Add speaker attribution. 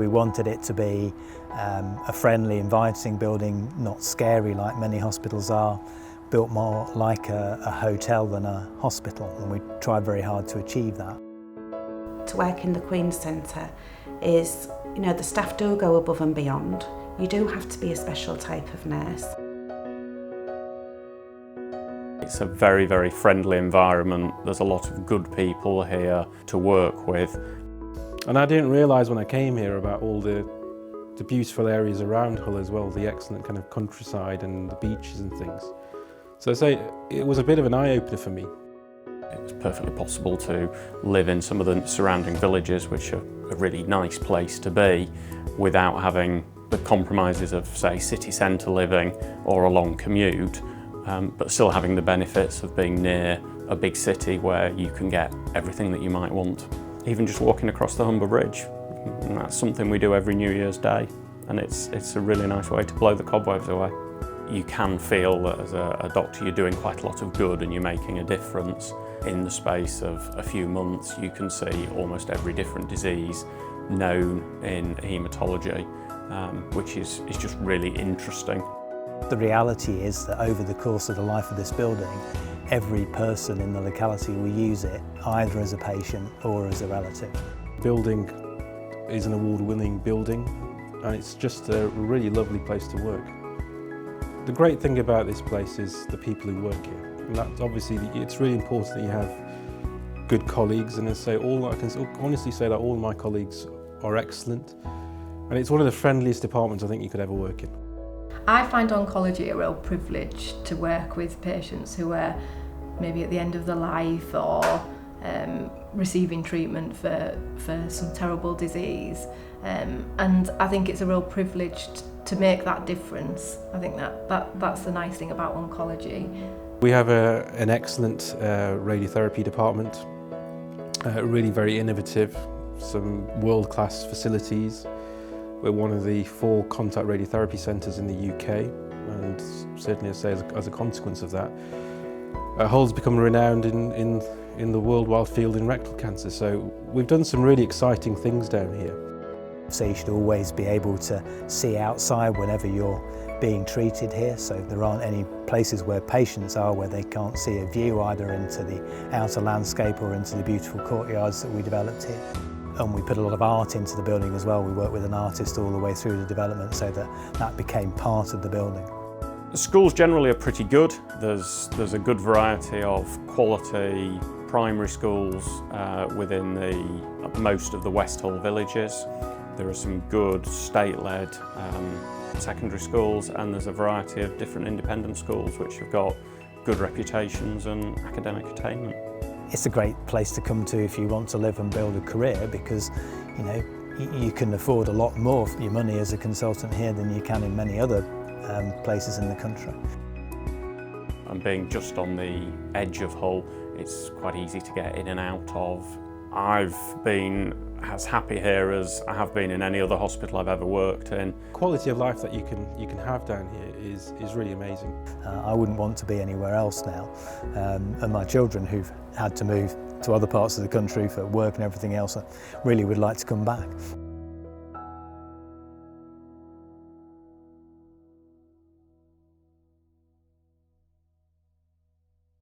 Speaker 1: We wanted it to be a friendly, inviting building, not scary like many hospitals are, built more like a hotel than a hospital, and we tried very hard to achieve that.
Speaker 2: To work in the Queen's Centre is, the staff do go above and beyond. You do have to be a special type of nurse.
Speaker 3: It's a very, very friendly environment. There's a lot of good people here to work with.
Speaker 4: And I didn't realise when I came here about all the beautiful areas around Hull as well, the excellent kind of countryside and the beaches and things. So I say it was a bit of an eye-opener for me.
Speaker 3: It was perfectly possible to live in some of the surrounding villages, which are a really nice place to be, without having the compromises of, say, city centre living or a long commute, but still having the benefits of being near a big city where you can get everything that you might want. Even just walking across the Humber Bridge, and that's something we do every New Year's Day, and it's a really nice way to blow the cobwebs away. You can feel that as a doctor you're doing quite a lot of good and you're making a difference. In the space of a few months you can see almost every different disease known in haematology, which is just really interesting.
Speaker 1: The reality is that over the course of the life of this building, every person in the locality will use it either as a patient or as a relative.
Speaker 4: The building is an award-winning building, and it's just a really lovely place to work. The great thing about this place is the people who work here. And that's obviously, it's really important that you have good colleagues, and I can honestly say that all my colleagues are excellent, and it's one of the friendliest departments I think you could ever work in.
Speaker 5: I find oncology a real privilege to work with patients who are maybe at the end of their life or receiving treatment for some terrible disease, and I think it's a real privilege to make that difference. I think that's the nice thing about oncology.
Speaker 4: We have an excellent radiotherapy department, really very innovative, some world-class facilities. We're one of the 4 contact radiotherapy centres in the UK, and certainly I say as a consequence of that, Hull's become renowned in the worldwide field in rectal cancer. So we've done some really exciting things down here.
Speaker 1: So you should always be able to see outside whenever you're being treated here, so there aren't any places where patients are where they can't see a view either into the outer landscape or into the beautiful courtyards that we developed here. And we put a lot of art into the building as well. We worked with an artist all the way through the development so that became part of the building.
Speaker 3: The schools generally are pretty good. There's a good variety of quality primary schools within most of the West Hull villages. There are some good state-led secondary schools, and there's a variety of different independent schools which have got good reputations and academic attainment.
Speaker 1: It's a great place to come to if you want to live and build a career, because you can afford a lot more for your money as a consultant here than you can in many other places in the country.
Speaker 3: And being just on the edge of Hull, it's quite easy to get in and out of. I've been as happy here as I have been in any other hospital I've ever worked in.
Speaker 4: Quality of life that you can have down here is really amazing.
Speaker 1: I wouldn't want to be anywhere else now, and my children who've had to move to other parts of the country for work and everything else really would like to come back.